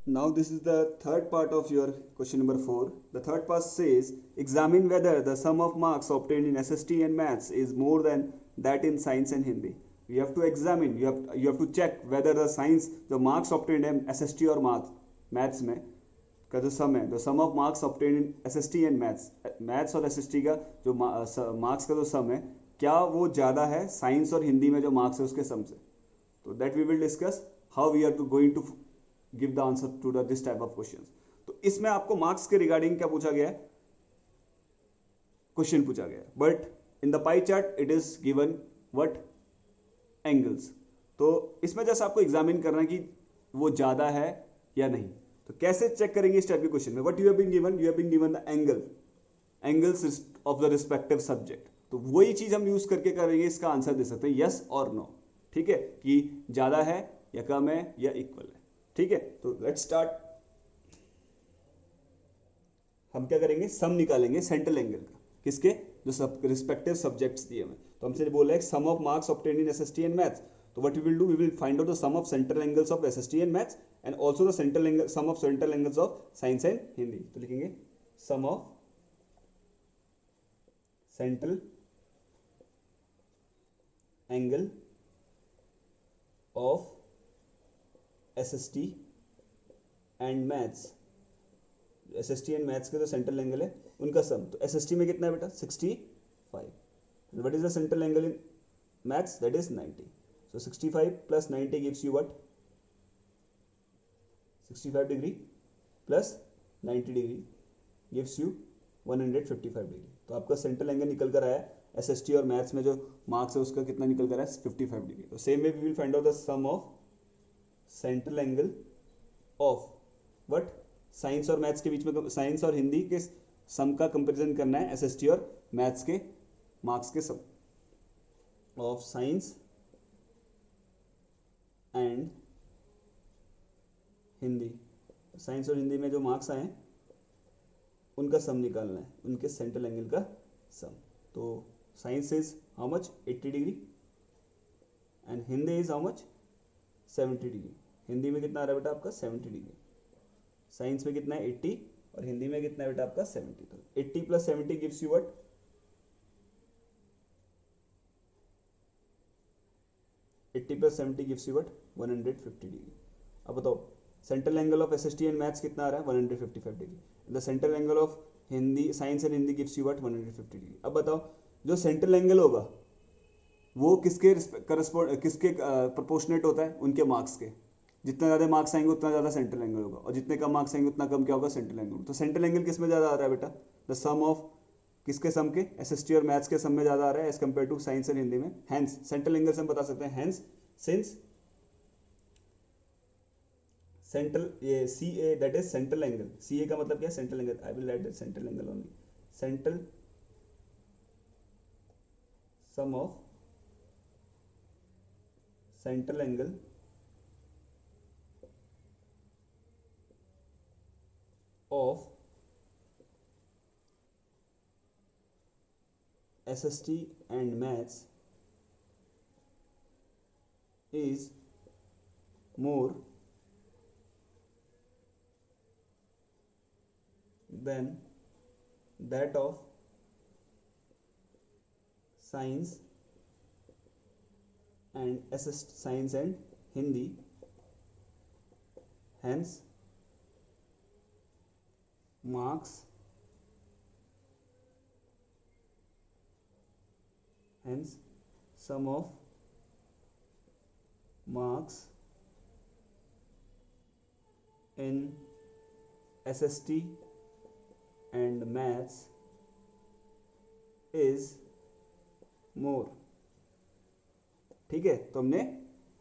Now this is the third part of your question number 4. The third part says examine whether the sum of marks obtained in SST and maths is more than that in science and Hindi. You have to examine, you have to check whether the science the marks obtained in SST or maths में का जो sum है, the sum of marks obtain in SST and maths और SST का जो marks का जो sum है, क्या वो ज़्यादा है साइंस और हिंदी में जो मार्क्स है उसके सम से. तो that we will discuss how we are going to give the answer to this type of questions. तो इसमें आपको मार्क्स के रिगार्डिंग क्या पूछा गया है, क्वेश्चन पूछा गया है, but in the pie chart it is given what angles. तो इसमें जैसे आपको एग्जामिन करना है कि वो ज़्यादा है या नहीं. तो कैसे चेक करेंगे इस टाइप के क्वेश्चन में, what you have been given the angles of the respective subject. तो वही चीज हम यूज करके करेंगे, इसका आंसर दे सकते हैं यस और नो. ठीक है, कि ज्यादा है या कम है या इक्वल है. ठीक है, तो लेट्स स्टार्ट. हम क्या करेंगे, सम निकालेंगे सेंट्रल एंगल का. किसके, जो रिस्पेक्टिव सब्जेक्ट्स दिए हमें. तो हमसे बोला है sum of marks obtained in SST and maths. तो what we will do, we will find out the sum of central angles of SST and maths and also the sum of central angles of science and Hindi. तो लिखेंगे sum of central angle of SST and maths. SST and maths के जो central angle है उनका सम. तो SST में कितना है बेटा, 65. What is the central angle in maths, that is 90. So 65 plus 90 gives you what, 65 degree plus 90 degree gives you 155 degree. तो आपका सेंट्रल एंगल निकल कर आया एसएसटी और मैथ्स में जो मार्क्स है उसका कितना निकल कर आया, 55 डिग्री. तो same way we will find out the sum of central angle of what, science और मैथ्स के बीच में, साइंस और हिंदी के सम का कंपैरिजन करना है एसएसटी और मैथ्स के मार्क्स के sum of science and Hindi. Science और हिंदी में जो मार्क्स आए उनका सम निकालना है, उनके सेंट्रल एंगल का सम. तो science is how much, 80 degree and Hindi is how much, 70 degree. Hindi में कितना आ रहा है बेटा आपका, 70 डिग्री. साइंस में कितना है, 80, और हिंदी में कितना है बेटा आपका, 70. तो 80 plus 70 gives you what, 80 plus 70 gives you what, 150 degree. अब बताओ central angle of SST and maths कितना आ रहा है, 155 degree. The central angle of Hindi, science and Hindi gives you what, 150 degree. अब बताओ जो सेंट्रल एंगल होगा वो किसके करस्पॉन्ड, किसके प्रोपोर्शनेट होता है, उनके मार्क्स के. जितना ज़्यादा मार्क्स आएंगे उतना ज़्यादा सेंट्रल एंगल होगा, और जितने कम मार्क्स आएंगे उतना कम क्या होगा, सेंट्रल एंगल. तो सेंट्रल एंगल किस में ज़्यादा आ रहा है बेटा, द सम ऑफ किसके सम के, एसएसटी और मैथ्स के सम में ज़्यादा आ रहा है as compare to science and Hindi में. हैंस सेंट्रल एंगल से हम बता सकते हैं, हैंस सिंस सेंट्रल, ये C A that is central angle. C A का मतलब क्या है, central angle. I will write central angle only. Central sum of central angle of SST and maths is more than that of science and science and Hindi. Hence marks hence sum of marks in SST and maths is more. ठीक है, तो हमने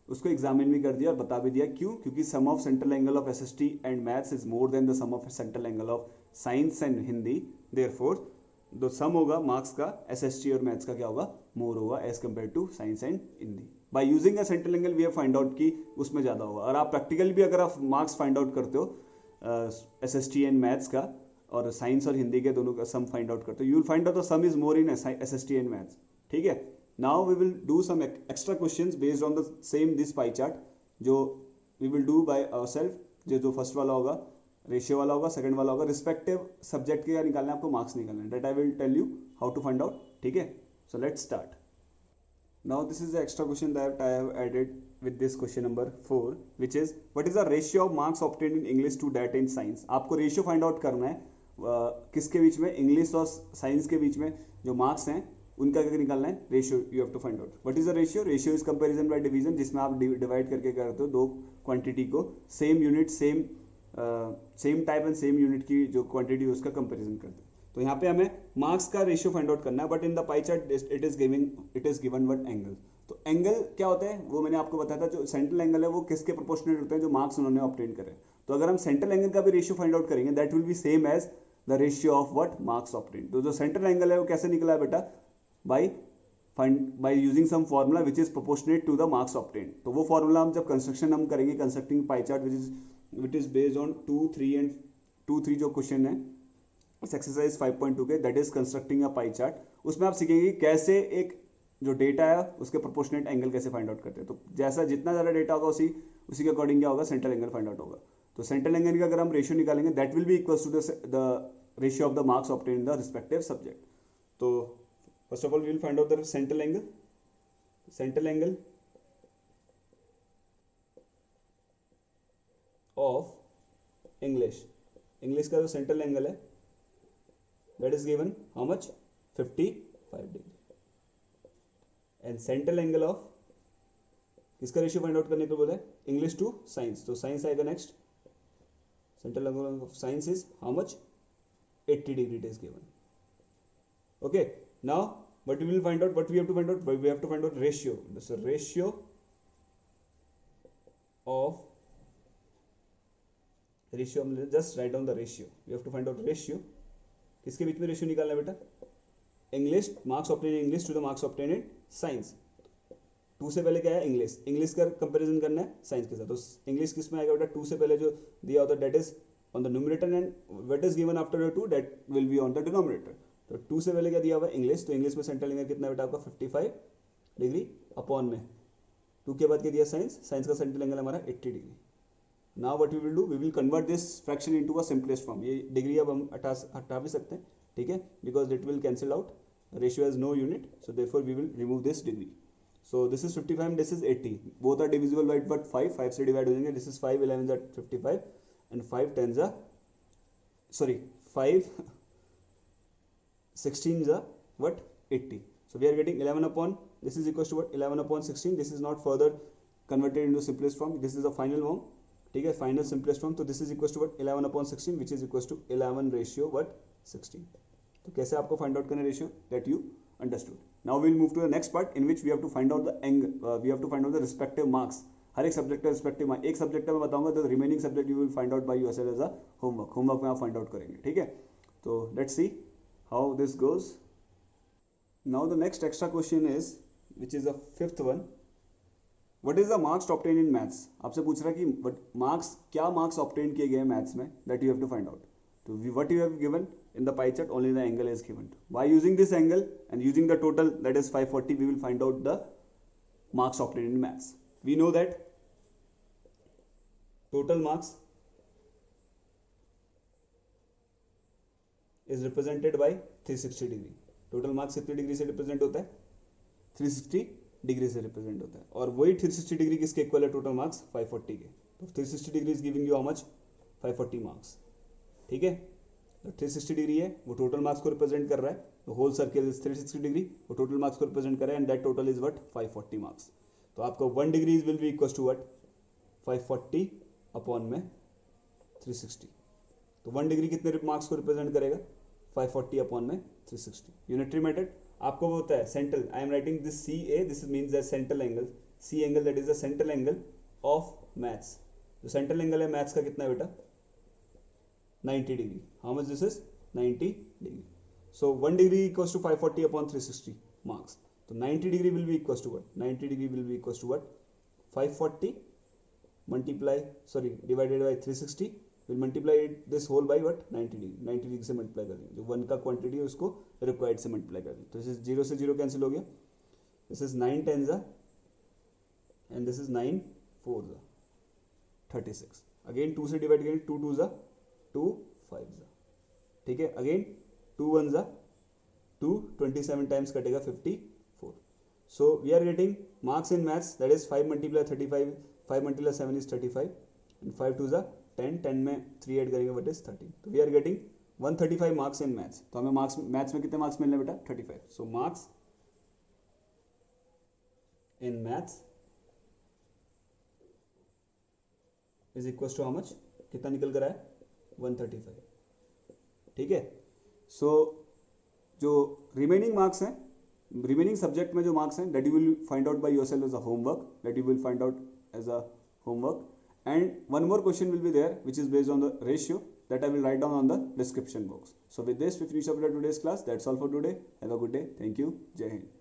उसको examine भी कर दिया और बता भी दिया क्यों, क्योंकि sum of central angle of SST and maths is more than the sum of central angle of science and Hindi. Therefore जो सम होगा मार्क्स का एसएसटी और मैथ्स का क्या होगा, मोर होगा as compare to science and Hindi. By using a central angle we have find out कि उसमें ज़्यादा होगा. और आप प्रैक्टिकल भी अगर आप मार्क्स फाइंड आउट करते हो एसएसटी एंड मैथ्स का और साइंस और हिंदी के दोनों का सम फाइंड आउट करते हो, you will find out the some is more in SST and maths. ठीक है, now we will do some extra questions based on the same this pie chart जो we will do by ourselves. जो first वाला होगा ratio वाला होगा, second वाला होगा, रिस्पेक्टिव सब्जेक्ट के निकालना है आपको, मार्क्स निकालना है, that I will tell you how to find out, ठीक है। So let's start. Now this is the extra question that I have added with this question number 4, which is what is the ratio of marks obtained in English to that in science। आपको ratio find out करना है किसके बीच में, English और science के बीच में जो मार्क्स हैं उनका क्या निकालना है, ratio you have to find out. What is the ratio, ratio is comparison by division, जिसमें आप डिवाइड करके करते हो दो क्वांटिटी को, same unit same type and same unit की जो क्वांटिटी उसका कंपैरिजन करते हो। तो यहाँ पे हमें मार्क्स का रेशियो फाइंड आउट करना है, but in the pie chart it is given what angle. तो एंगल क्या होता है वो मैंने आपको बताया था, जो सेंट्रल एंगल है वो किसके प्रोपोर्शनल होते हैं, जो मार्क्स उन्होंने ऑब्टेन करे। तो अगर हम सेंट्रल एंगल का भी रेशियो फाइंड आउट करेंगे that will be same as the ratio of what marks obtain. तो जो सेंट्रल एंगल है वो कैसे निकला है बेटा, by using sum formula which is proportionate to the marks obtain. तो वो फॉर्मूला हम जब कंस्ट्रक्शन हम करेंगे, constructing pie chart which is based on 2-3 जो क्वेश्चन है इस एक्सरसाइज 5.2 के, that is constructing a pie chart. उसमें आप सीखेंगे कैसे एक जो डेटा है उसके प्रोपोर्शनेट एंगल कैसे फाइंड आउट करते हैं। तो जैसा जितना ज़्यादा डेटा होगा उसी के अकॉर्डिंग क्या होगा, सेंट्रल एंगल फाइंड आउट होगा। तो सेंट्रल एंगल का अगर हम रेशियो निकालेंगे that will be equal to the ratio of the marks obtain in the respective subject. तो first of all we will find out the central angle of English का जो central angle है that is given how much 55 degree, and central angle of किसका ratio find out करने को बोला है, English to science. तो साइंस आएगा next, central angle of science is how much 80 degree, it is given. Okay, now what we will find out, what we have to find out, we have to find out ratio, this is ratio of just write down the ratio, we have to find out ratio, किसके बीच में ratio निकालना है बेटा, English marks obtain in English to the marks obtain in science. 2 से पहले क्या है, English का कंपैरिजन करना है साइंस के साथ। तो इंग्लिश किस में आएगा बेटा, 2 से पहले जो दिया होता है that is on the numerator and what is given after 2 that will be on the denominator. तो 2 से पहले क्या दिया हुआ है, इंग्लिश। तो इंग्लिश में सेंट्रल एंगल कितना बेटा आपका 55 डिग्री अपॉन में 2 के बाद क्या दिया साइंस का सेंट्रल एंगल हमारा 80 degree. Now what we will do, we will convert this fraction into a simplest form. ये डिग्री अब हम हटा भी सकते हैं, ठीक है, because it will cancel out, ratio has no unit, so therefore we will remove this degree. So this is 55, this is 80, both are divisible by what 5 से डिवाइड हो जाएंगे। This is 5 11 that 55 and 5 10 5 16 is what 80. So we are getting 11 upon, this is equals to what 11 upon 16. This is not further converted into simplest form, this is the final form, ठीक है, final simplest form. तो this is equal to what 11 upon 16 which is equal to 11 ratio what 16। तो कैसे आपको find out करना ratio, that you understood. Now we will move to the next part in which we have to find out the angle, we have to find out the respective marks. हर एक subject का respective marks, एक subject में बताऊंगा, तो remaining subject you will find out by yourself as a homework में आप find out करेंगे, ठीक है। तो let's see how this goes. Now the next extra question is which is the 5th one, what is the marks obtain in maths. आपसे पूछ रहा है कि मार्क्स, क्या मार्क्स ऑब्टेन किए गए मैथ्स में, that you have to find out. तो what you have given in the pie chart, only the angle is given. By using this angle and using the total that is 540, we will find out the marks obtain in maths. We know that total marks is represented by 360 degree. Total marks कितने degree से represent होता है, 360 degree से represent होता है, और वही 360 degree किसके इक्वल है, टोटल मार्क्स 540 के। तो 360 degree is giving you how much 540 marks, ठीक है। तो 360 डिग्री है वो टोटल मार्क्स को रिप्रेजेंट कर रहा है, तो होल सर्कल इज 360 डिग्री, वो टोटल मार्क्स को रिप्रेजेंट कर रहा है, and that total is what 540 marks. तो आपको 1 degree will be equal to what 540 upon में 360। तो 1 डिग्री कितने मार्क्स को रिप्रेजेंट करेगा, 540 अपॉन में 360। यूनिटरी मेथड आपको वो होता है central, I am writing this C A, this means the central angle, C angle that is the central angle of maths. जो सेंट्रल एंगल है मैथ्स का कितना है बेटा 90 degree. How much this is 90 degree. So 1 degree equals to 540 upon 360 marks. तो 90 degree will be equals to what, 90 degree will be equals to what 540 multiply divided bye 360, will multiply this whole by what 90 degree से multiply कर देंगे, जो 1 का quantity है उसको required से multiply कर देंगे। तो दिस इज 0 से 0 कैंसिल हो गया, this is 9 10 and this is 9 4 36। Again 2 से डिवाइड करेंगे, 2 2 ज़ा 2 5 ज़ा, ठीक है। अगेन 2 1 ज़ा 2, 27 टाइम्स कटेगा 54. So we are getting marks in maths, that is 5 multiply 35, 5 multiply 7 is 35 and 5 2 ज़ा 10, 10 में 3 ऐड करेंगे what is 13. तो we are getting 135 marks in maths. तो हमें मार्क्स मैथ्स में कितने मार्क्स मिलने बेटा 35. So marks in maths is equals to how much, कितना निकल कर आया 135, ठीक है। सो जो रिमेनिंग मार्क्स हैं, रिमेनिंग सब्जेक्ट में जो मार्क्स हैं, that you will find out by yourself as a homework, that you will find out as a homework, and one more question will be there which is based on the ratio that I will write down on the description box. So with this we finish up today's class. That's all for today. Have a good day. Thank you. Jai Hind.